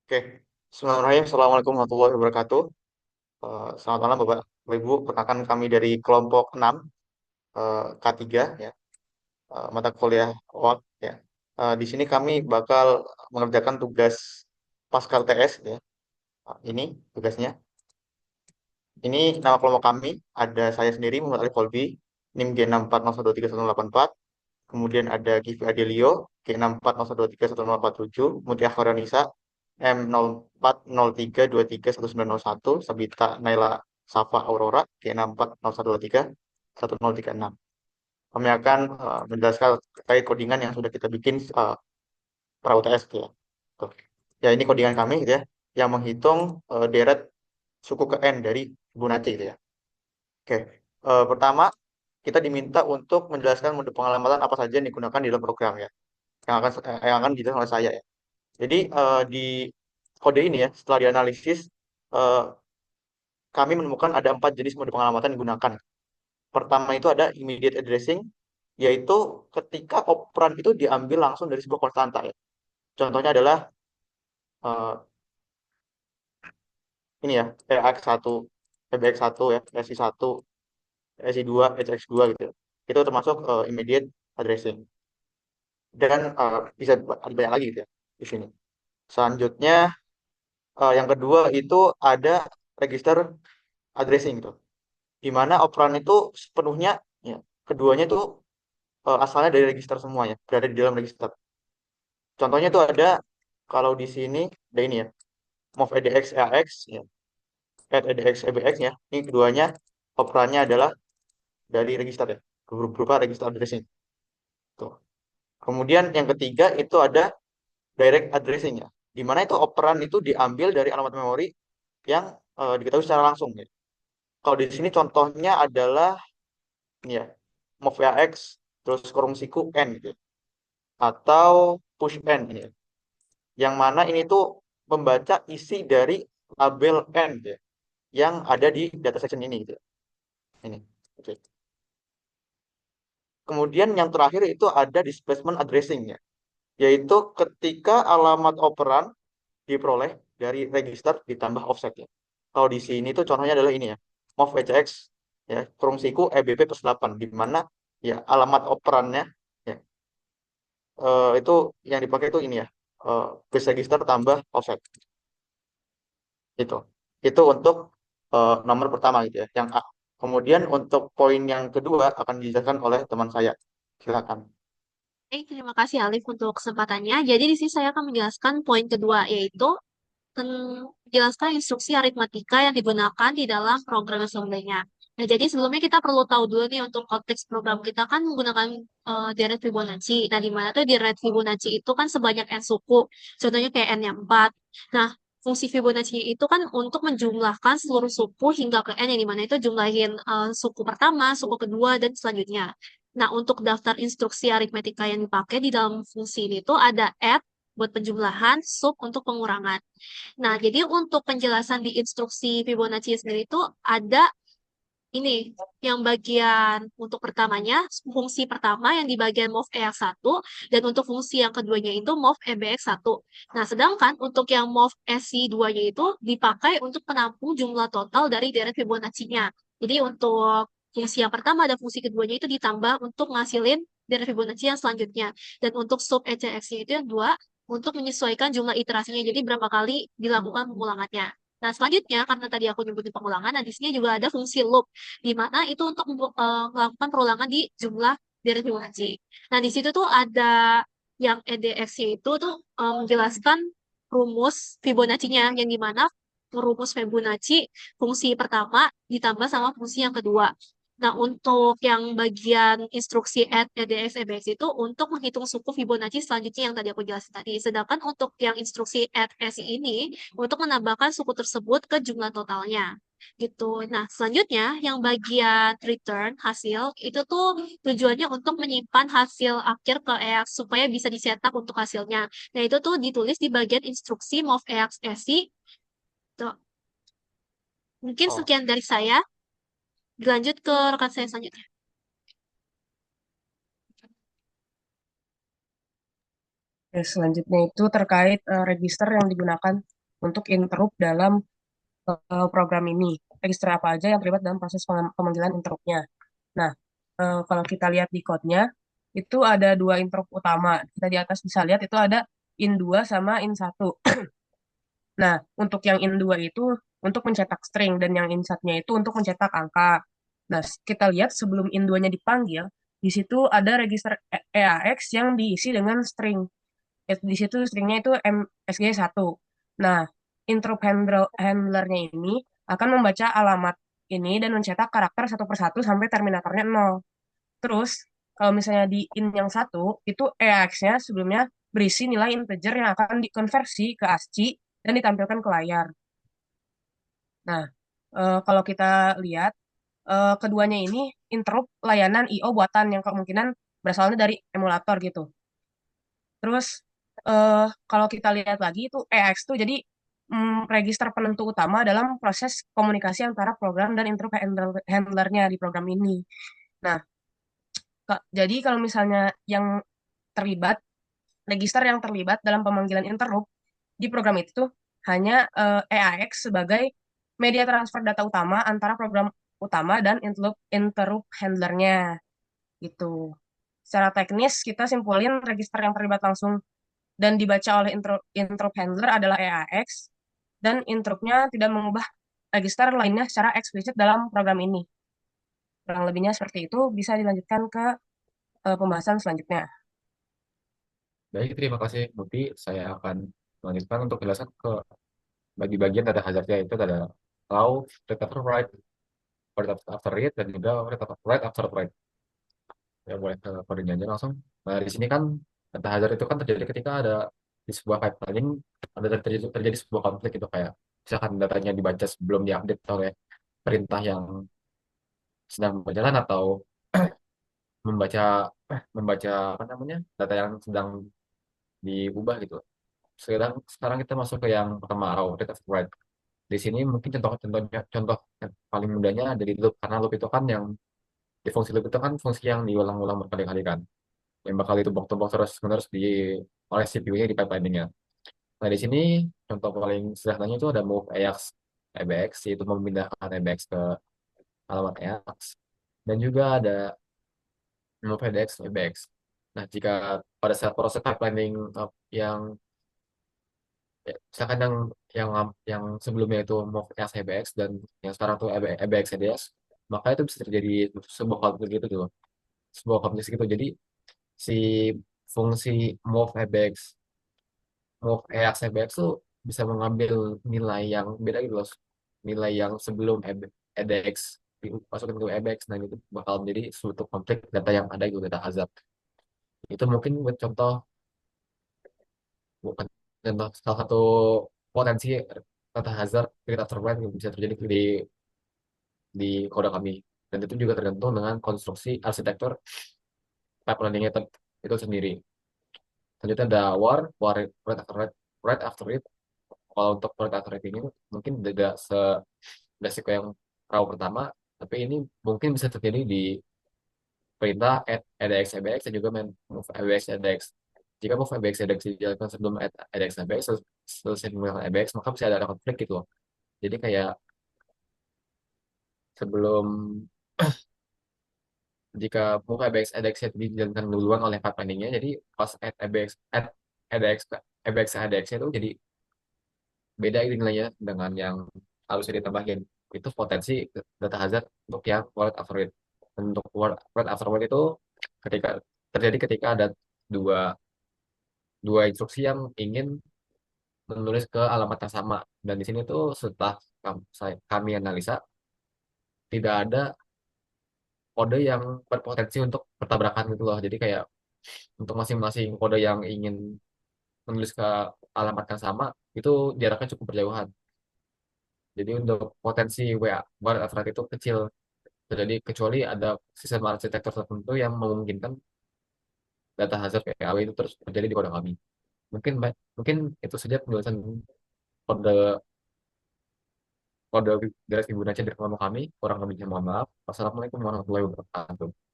Oke, Bismillahirrahmanirrahim. Assalamualaikum warahmatullahi wabarakatuh. Selamat malam Bapak, Bapak Ibu. Perkenalkan kami dari kelompok 6 K3 ya, mata kuliah OAK ya. Di sini kami bakal mengerjakan tugas Pascal TS ya. Ini tugasnya. Ini nama kelompok kami. Ada saya sendiri Muhammad Alif Kolbi, NIM G6401231084. Kemudian ada Givi Adelio, G6401231047, Mutia Khoranisa, M0403231901, Sabita Naila Safa Aurora, G6401231036. Kami akan menjelaskan terkait codingan yang sudah kita bikin pra UTS gitu ya. Tuh. Ya ini codingan kami gitu ya, yang menghitung deret suku ke N dari Fibonacci gitu ya. Oke, pertama kita diminta untuk menjelaskan mode pengamatan apa saja yang digunakan di dalam program ya, yang akan dijelaskan oleh saya ya. Jadi di kode ini ya, setelah dianalisis, eh, kami menemukan ada 4 jenis mode pengamatan yang digunakan. Pertama itu ada immediate addressing, yaitu ketika operan itu diambil langsung dari sebuah konstanta ya. Contohnya adalah eh, ini ya, PX1, PBX1 ya, SI1, SI2, HX2 gitu ya. Itu termasuk immediate addressing. Dan bisa ada banyak lagi gitu ya di sini. Selanjutnya yang kedua itu ada register addressing gitu. Di mana operan itu sepenuhnya ya, keduanya itu asalnya dari register semua ya, berada di dalam register. Contohnya itu ada kalau di sini ada ini ya, move edx ax ya, add edx ebx ya. Ini keduanya operannya adalah dari register ya, berupa register addressing. Tuh. Kemudian yang ketiga itu ada direct addressing ya, di mana itu operan itu diambil dari alamat memori yang diketahui secara langsung ya. Kalau di sini contohnya adalah ini ya, move ax terus kurung siku n gitu ya. Atau push n ini ya. Yang mana ini tuh membaca isi dari label n gitu ya, yang ada di data section ini gitu ya. Ini. Oke. Kemudian yang terakhir itu ada displacement addressing ya, yaitu ketika alamat operan diperoleh dari register ditambah offset ya. Kalau di sini tuh contohnya adalah ini ya, move ECX ya, kurung siku EBP plus 8, di mana ya alamat operannya ya, itu yang dipakai itu ini ya, base register tambah offset itu. Itu untuk nomor pertama gitu ya, yang A. Kemudian untuk poin yang kedua akan dijelaskan oleh teman saya. Silakan. Baik, terima kasih Alif untuk kesempatannya. Jadi di sini saya akan menjelaskan poin kedua, yaitu menjelaskan instruksi aritmatika yang digunakan di dalam program assembly-nya. Nah, jadi sebelumnya kita perlu tahu dulu nih untuk konteks program kita kan menggunakan deret Fibonacci. Nah, di mana tuh deret Fibonacci itu kan sebanyak n suku. Contohnya kayak n yang 4. Nah, fungsi Fibonacci itu kan untuk menjumlahkan seluruh suku hingga ke n, yang dimana itu jumlahin suku pertama, suku kedua, dan selanjutnya. Nah, untuk daftar instruksi aritmetika yang dipakai di dalam fungsi ini tuh ada add buat penjumlahan, sub untuk pengurangan. Nah, jadi untuk penjelasan di instruksi Fibonacci sendiri itu ada ini, yang bagian untuk pertamanya, fungsi pertama yang di bagian move EX1, dan untuk fungsi yang keduanya itu move EBX1. Nah, sedangkan untuk yang move SI2-nya itu dipakai untuk penampung jumlah total dari deret Fibonacci-nya. Jadi untuk fungsi yang pertama dan fungsi keduanya itu ditambah untuk ngasilin deret Fibonacci yang selanjutnya. Dan untuk sub ECX-nya itu yang dua, untuk menyesuaikan jumlah iterasinya. Jadi berapa kali dilakukan pengulangannya. Nah, selanjutnya, karena tadi aku nyebutin pengulangan, nah di sini juga ada fungsi loop, di mana itu untuk melakukan perulangan di jumlah dari Fibonacci. Nah, di situ tuh ada yang EDX itu tuh menjelaskan rumus Fibonacci-nya, yang di mana rumus Fibonacci fungsi pertama ditambah sama fungsi yang kedua. Nah, untuk yang bagian instruksi add, EDX, EBX itu untuk menghitung suku Fibonacci selanjutnya yang tadi aku jelasin tadi. Sedangkan untuk yang instruksi add SI ini untuk menambahkan suku tersebut ke jumlah totalnya gitu. Nah, selanjutnya yang bagian return hasil itu tuh tujuannya untuk menyimpan hasil akhir ke EAX supaya bisa dicetak untuk hasilnya. Nah, itu tuh ditulis di bagian instruksi move EAX SI. Tuh. Mungkin Oh, sekian dari saya. Dilanjut ke rekan saya selanjutnya. Selanjutnya itu terkait register yang digunakan. untuk interrupt dalam program ini. Register apa aja yang terlibat dalam proses pemanggilan interruptnya. Nah, kalau kita lihat di code-nya, itu ada dua interrupt utama. Kita di atas bisa lihat itu ada in2 sama in1. Nah, untuk yang in2 itu untuk mencetak string dan yang in1-nya itu untuk mencetak angka. Nah, kita lihat sebelum in2-nya dipanggil, di situ ada register EAX yang diisi dengan string. Di situ stringnya itu MSG1. Nah, interrupt handlernya ini akan membaca alamat ini dan mencetak karakter satu persatu sampai terminatornya 0. Terus, kalau misalnya di in yang satu, itu EAX-nya sebelumnya berisi nilai integer yang akan dikonversi ke ASCII dan ditampilkan ke layar. Nah, kalau kita lihat, keduanya ini interrupt layanan I/O buatan yang kemungkinan berasalnya dari emulator gitu. Terus, kalau kita lihat lagi itu EAX tuh jadi register penentu utama dalam proses komunikasi antara program dan interrupt handlernya di program ini. Nah, jadi kalau misalnya yang terlibat, register yang terlibat dalam pemanggilan interrupt di program itu tuh hanya EAX sebagai media transfer data utama antara program utama dan interrupt handlernya gitu. Secara teknis kita simpulin register yang terlibat langsung dan dibaca oleh interrupt handler adalah EAX dan interruptnya tidak mengubah register lainnya secara eksplisit dalam program ini. Kurang lebihnya seperti itu, bisa dilanjutkan ke pembahasan selanjutnya. Baik, terima kasih Muti. Saya akan melanjutkan untuk jelaskan ke bagi bagian data hazardnya itu ada allow, read after write, write after read, dan juga write after write. Ya boleh ke kodenya aja langsung. Nah di sini kan data hazard itu kan terjadi ketika ada di sebuah pipelining ada terjadi sebuah konflik itu kayak misalkan datanya dibaca sebelum diupdate oleh perintah yang sedang berjalan atau membaca membaca apa namanya data yang sedang diubah gitu. Sekarang kita masuk ke yang pertama raw data write. Di sini mungkin contoh yang paling mudahnya ada di loop karena loop itu kan yang di fungsi loop itu kan fungsi yang diulang-ulang berkali-kali kan yang bakal ditumpuk-tumpuk terus menerus di oleh CPU-nya di pipeline-nya. Nah di sini contoh paling sederhananya itu ada move AX EBX yaitu memindahkan EBX ke alamat AX dan juga ada move EDX EBX. Nah jika pada saat proses pipelining yang misalkan yang sebelumnya itu move AX EBX dan yang sekarang tuh EBX EDX maka itu bisa terjadi sebuah konflik gitu tuh sebuah konflik gitu jadi si fungsi move EBX move AX EBX tuh bisa mengambil nilai yang beda gitu loh nilai yang sebelum EDX dimasukin ke EBX nah itu bakal menjadi suatu konflik data yang ada itu data hazard itu mungkin buat contoh bukan contoh salah satu potensi data hazard create after write yang bisa terjadi di kode kami dan itu juga tergantung dengan konstruksi arsitektur pipeline itu sendiri. Selanjutnya ada war write after write, write after read. Kalau untuk write after read ini mungkin tidak resiko yang raw pertama, tapi ini mungkin bisa terjadi di perintah add edx abx dan juga move abx edx. Jika move abx edx dijalankan sebelum add edx abx selesai menggunakan abx maka bisa ada konflik gitu loh. Jadi kayak sebelum jika move ABX ADX dijalankan duluan oleh pipeline-nya, jadi pas add ABX add ADX ABX ADX itu jadi beda ini nilainya dengan yang harusnya ditambahin. Itu potensi data hazard untuk yang word after word. Dan untuk word after word itu ketika terjadi ketika ada dua dua instruksi yang ingin menulis ke alamat yang sama. Dan di sini tuh setelah kami analisa tidak ada kode yang berpotensi untuk bertabrakan gitu loh. Jadi kayak untuk masing-masing kode yang ingin menulis ke alamat yang sama itu jaraknya cukup berjauhan. Jadi untuk potensi WA barat abstrak itu kecil. Jadi kecuali ada sistem arsitektur tertentu yang memungkinkan data hazard PKW itu terus terjadi di kode kami. Mungkin itu saja penjelasan kode kode dari Fibonacci dari kelompok kami. Kurang lebihnya mohon maaf. Wassalamualaikum warahmatullahi wabarakatuh.